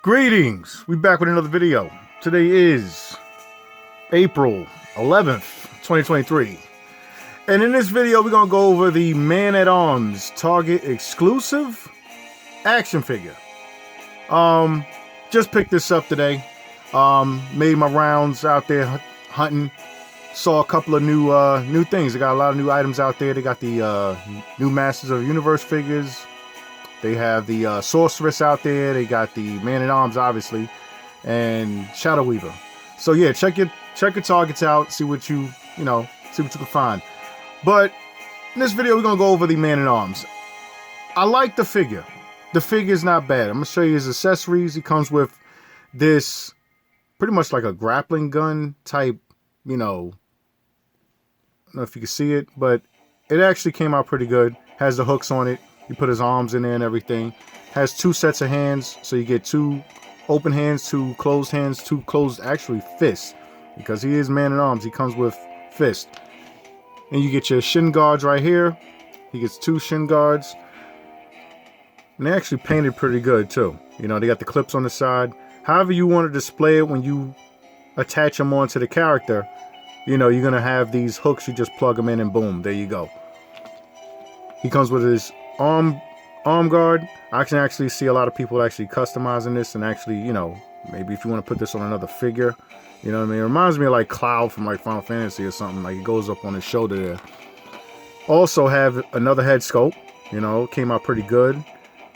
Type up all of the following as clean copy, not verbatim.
Greetings! We back with another video. Today is April 11th, 2023. And in this video, we're going to go over the Man-at-Arms Target exclusive action figure. Just picked this up today. Made my rounds out there hunting. Saw a couple of new things. They got a lot of new items out there. They got the new Masters of the Universe figures. They have the Sorceress out there. They got the Man-at-Arms, obviously, and Shadow Weaver. So yeah, check your targets out. See what you can find. But in this video, we're gonna go over the Man-at-Arms. I like the figure. The figure's not bad. I'm gonna show you his accessories. He comes with this pretty much like a grappling gun type. I don't know if you can see it, but it actually came out pretty good. Has the hooks on it. He put his arms in there and everything. Has two sets of hands, so you get two open hands, two closed actually fists, because he is Man-at-Arms. He comes with fist. And you get your shin guards right here. He gets two shin guards. And they actually painted pretty good too. They got the clips on the side. However you want to display it when you attach them onto the character, you're going to have these hooks. You just plug them in and boom, there you go. He comes with his arm guard. I can actually see a lot of people actually customizing this and actually, maybe if you want to put this on another figure, you know what I mean? It reminds me of like Cloud from like Final Fantasy or something. Like it goes up on his shoulder there. Also have another head sculpt. Came out pretty good.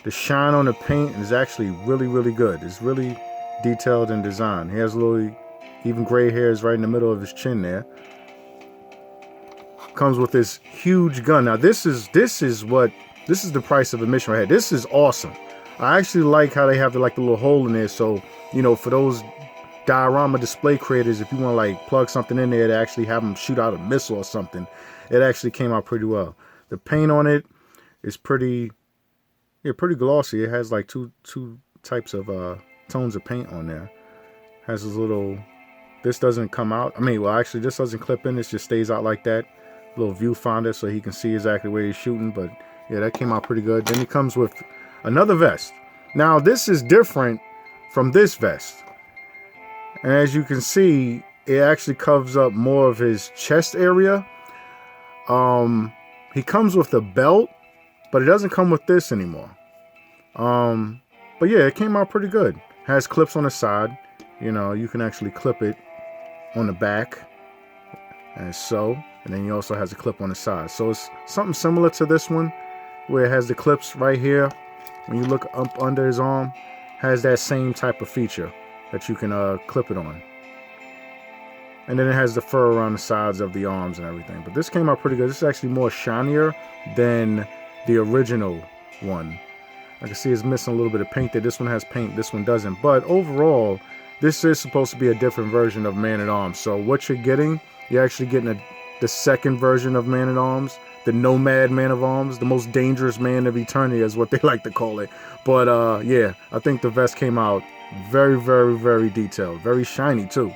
The shine on the paint is actually really, really good. It's really detailed in design. He has a little, even gray hairs right in the middle of his chin there. Comes with this huge gun. Now this is the price of admission right here. This is awesome. I actually like how they have the little hole in there. So, for those diorama display creators, if you want to like plug something in there to actually have them shoot out a missile or something, it actually came out pretty well. The paint on it is pretty glossy. It has like two types of tones of paint on there. Has this little, this doesn't come out. Actually this doesn't clip in. This just stays out like that. Little viewfinder so he can see exactly where he's shooting. But yeah, that came out pretty good. Then he comes with another vest. Now this is different from this vest, and as you can see, it actually covers up more of his chest area. He comes with a belt, but it doesn't come with this anymore. But yeah, it came out pretty good. Has clips on the side. You can actually clip it on the back and so, and then he also has a clip on the side. So it's something similar to this one, where it has the clips right here. When you look up under his arm, has that same type of feature that you can clip it on. And then it has the fur around the sides of the arms and everything. But this came out pretty good. This is actually more shinier than the original one. I can see it's missing a little bit of paint there. This one has paint, this one doesn't. But overall, this is supposed to be a different version of Man-at-Arms. So what you're getting, you're actually getting the second version of Man-at-Arms, the Nomad Man-at-Arms, the most dangerous man of eternity is what they like to call it. But yeah, I think the vest came out very, very, very detailed, very shiny too.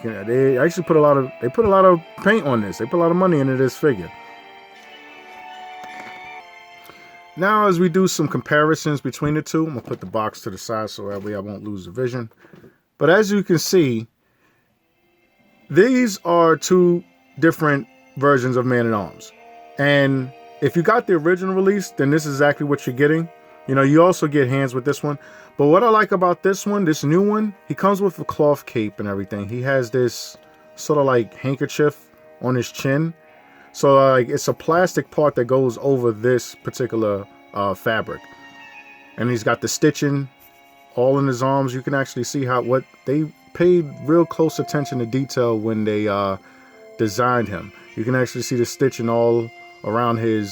They actually put a lot of paint on this. They put a lot of money into this figure. Now, as we do some comparisons between the two, I'm gonna put the box to the side so that way I won't lose the vision. But as you can see, these are two different versions of Man-at-Arms. And if you got the original release, then this is exactly what you're getting. You also get hands with this one. But what I like about this one, this new one, he comes with a cloth cape and everything. He has this sort of like handkerchief on his chin. So like it's a plastic part that goes over this particular fabric. And he's got the stitching all in his arms. You can actually see what they paid real close attention to detail when they designed him. You can actually see the stitching all around his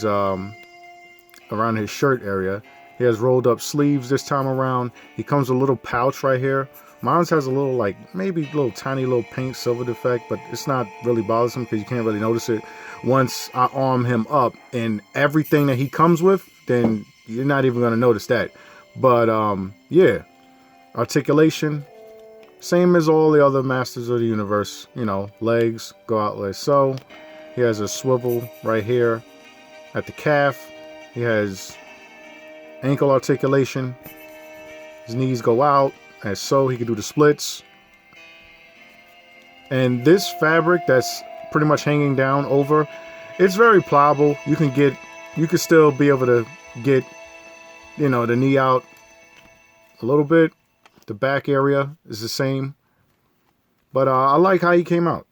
shirt area. He has rolled up sleeves this time around. He comes with a little pouch right here. Mine has a little tiny little paint silver defect, but it's not really bothersome because you can't really notice it once I arm him up. And everything that he comes with, then you're not even going to notice that. But yeah, articulation, same as all the other Masters of the Universe. Legs go out like so. He has a swivel right here at the calf. He has ankle articulation. His knees go out. as so. He can do the splits. And this fabric that's pretty much hanging down over, it's very pliable. You can still be able to get, the knee out a little bit. The back area is the same. But I like how he came out.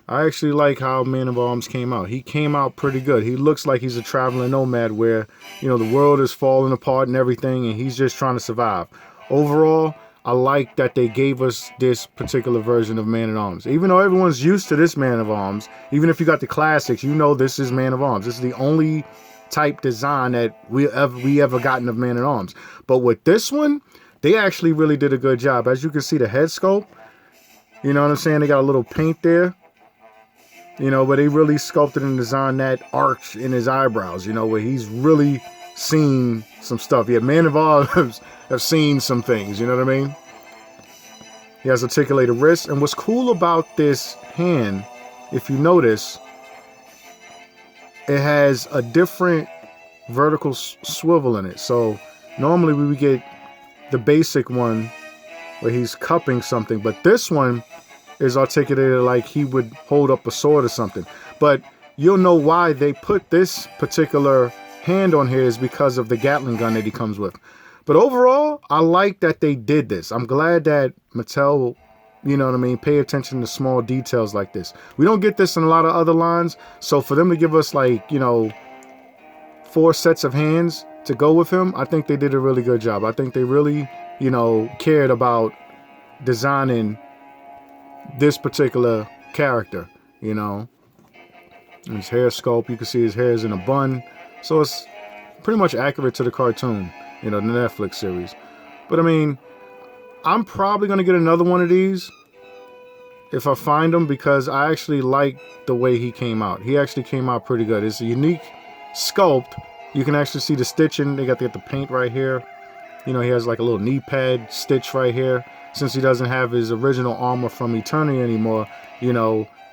I actually like how Man of Arms came out. He came out pretty good. He looks like he's a traveling nomad where, the world is falling apart and everything, and he's just trying to survive. Overall, I like that they gave us this particular version of Man at Arms. Even though everyone's used to this Man of Arms, even if you got the classics, this is Man of Arms. This is the only type design that we ever gotten of Man at Arms. But with this one, they actually really did a good job. As you can see, the head sculpt, you know what I'm saying? They got a little paint there. But they really sculpted and designed that arch in his eyebrows, where he's really seen some stuff. Yeah, Man of Arms have seen some things, you know what I mean? He has articulated wrists. And what's cool about this hand, if you notice, it has a different vertical swivel in it. So normally we would get the basic one where he's cupping something, but this one is articulated like he would hold up a sword or something. But you'll know why they put this particular hand on here is because of the Gatling gun that he comes with. But overall, I like that they did this. I'm glad that Mattel, pay attention to small details like this. We don't get this in a lot of other lines. So for them to give us 4 sets of hands to go with him, I think they did a really good job. I think they really, cared about designing this particular character, And his hair sculpt, you can see his hair is in a bun. So it's pretty much accurate to the cartoon, the Netflix series. But I mean, I'm probably going to get another one of these if I find them, because I actually like the way he came out. He actually came out pretty good. It's a unique sculpt. You can actually see the stitching. They got the paint right here. He has like a little knee pad stitch right here. Since he doesn't have his original armor from Eternity anymore,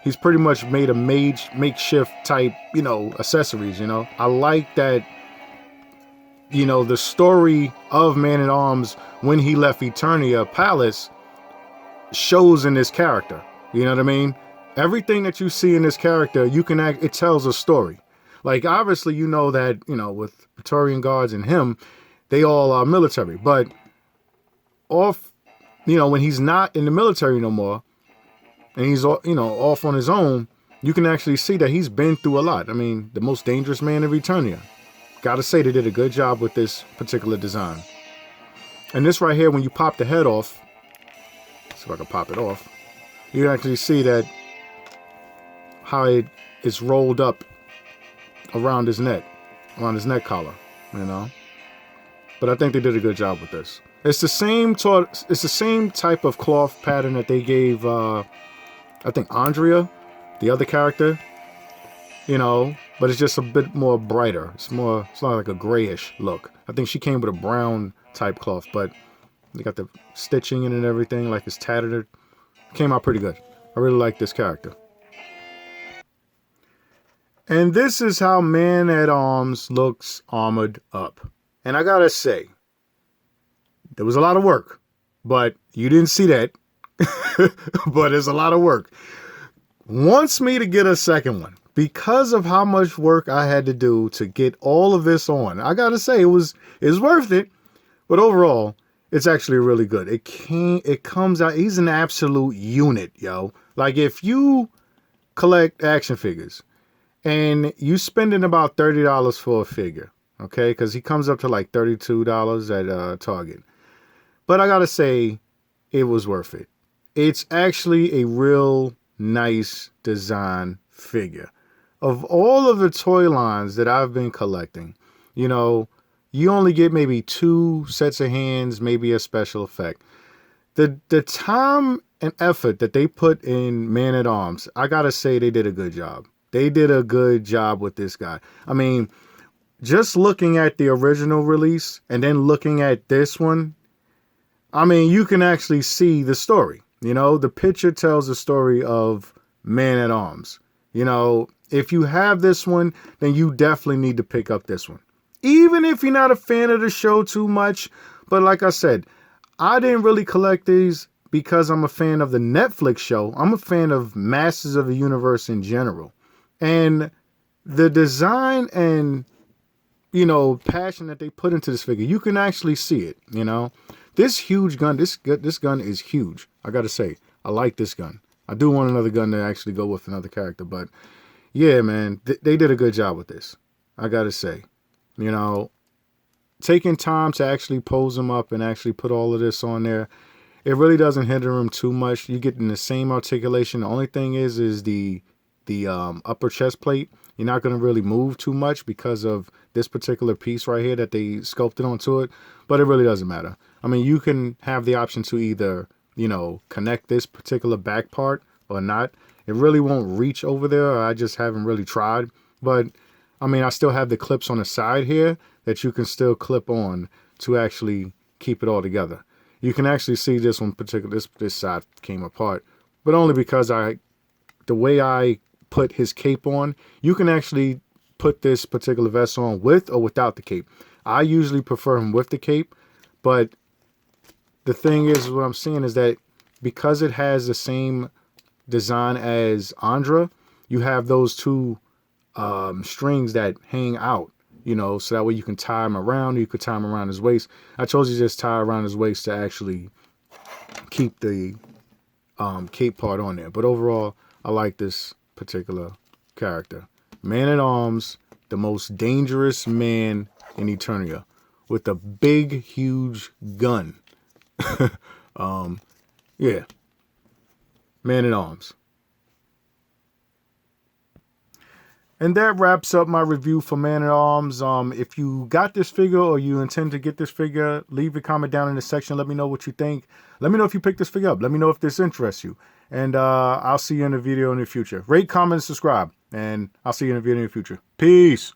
he's pretty much made a makeshift type, accessories, I like that, the story of Man at Arms when he left Eternia Palace shows in this character. You know what I mean? Everything that you see in this character, it tells a story. Like, obviously, that, with Praetorian Guards and him, they all are military. But when he's not in the military no more, and he's, off on his own, you can actually see that he's been through a lot. I mean, the most dangerous man of Eternia. Gotta say, they did a good job with this particular design. And this right here, when you pop the head off, see if I can pop it off, you can actually see that how it's rolled up around his neck collar, But I think they did a good job with this. It's the same type of cloth pattern that they gave, I think, Andrea, the other character, but it's just a bit more brighter. It's not like a grayish look. I think she came with a brown type cloth, but they got the stitching in it and everything, like it's tattered. It came out pretty good. I really like this character. And this is how Man at Arms looks armored up. And I gotta say, there was a lot of work, but you didn't see that. But it's a lot of work. Wants me to get a second one because of how much work I had to do to get all of this on. I gotta say, it was worth it. But overall, it's actually really good. It comes out. He's an absolute unit, yo. Like, if you collect action figures and you spending about $30 for a figure, okay, because he comes up to like $32 at Target. But I gotta say, it was worth it. It's actually a real nice design figure. Of all of the toy lines that I've been collecting, you only get maybe 2 sets of hands, maybe a special effect. The time and effort that they put in Man at Arms, I gotta say they did a good job. They did a good job with this guy. I mean, just looking at the original release and then looking at this one, I mean, you can actually see the story. The picture tells the story of Man at Arms. If you have this one, then you definitely need to pick up this one. Even if you're not a fan of the show too much. But like I said, I didn't really collect these because I'm a fan of the Netflix show. I'm a fan of Masters of the Universe in general. And the design and, passion that they put into this figure, you can actually see it, This huge gun, this gun is huge. I got to say, I like this gun. I do want another gun to actually go with another character, but yeah, man, they did a good job with this. I got to say, taking time to actually pose them up and actually put all of this on there, it really doesn't hinder them too much. You're getting the same articulation. The only thing is the upper chest plate. You're not going to really move too much because of this particular piece right here that they sculpted onto it, but it really doesn't matter. I mean, you can have the option to either, connect this particular back part or not. It really won't reach over there. I just haven't really tried, but I mean, I still have the clips on the side here that you can still clip on to actually keep it all together. You can actually see this one particular, this side came apart, but only because the way I put his cape on, you can actually put this particular vest on with or without the cape. I usually prefer him with the cape, but the thing is, what I'm seeing is that because it has the same design as Andra, you have those two strings that hang out, so that way you can tie him around. You could tie him around his waist. I chose to just tie around his waist to actually keep the cape part on there. But overall, I like this particular character. Man-at-Arms, the most dangerous man in Eternia, with a big, huge gun. Yeah. Man-at-Arms. And that wraps up my review for Man-at-Arms. If you got this figure or you intend to get this figure, leave a comment down in the section. Let me know what you think. Let me know if you picked this figure up. Let me know if this interests you. And I'll see you in a video in the future. Rate, comment, and subscribe. And I'll see you in a video in the future. Peace.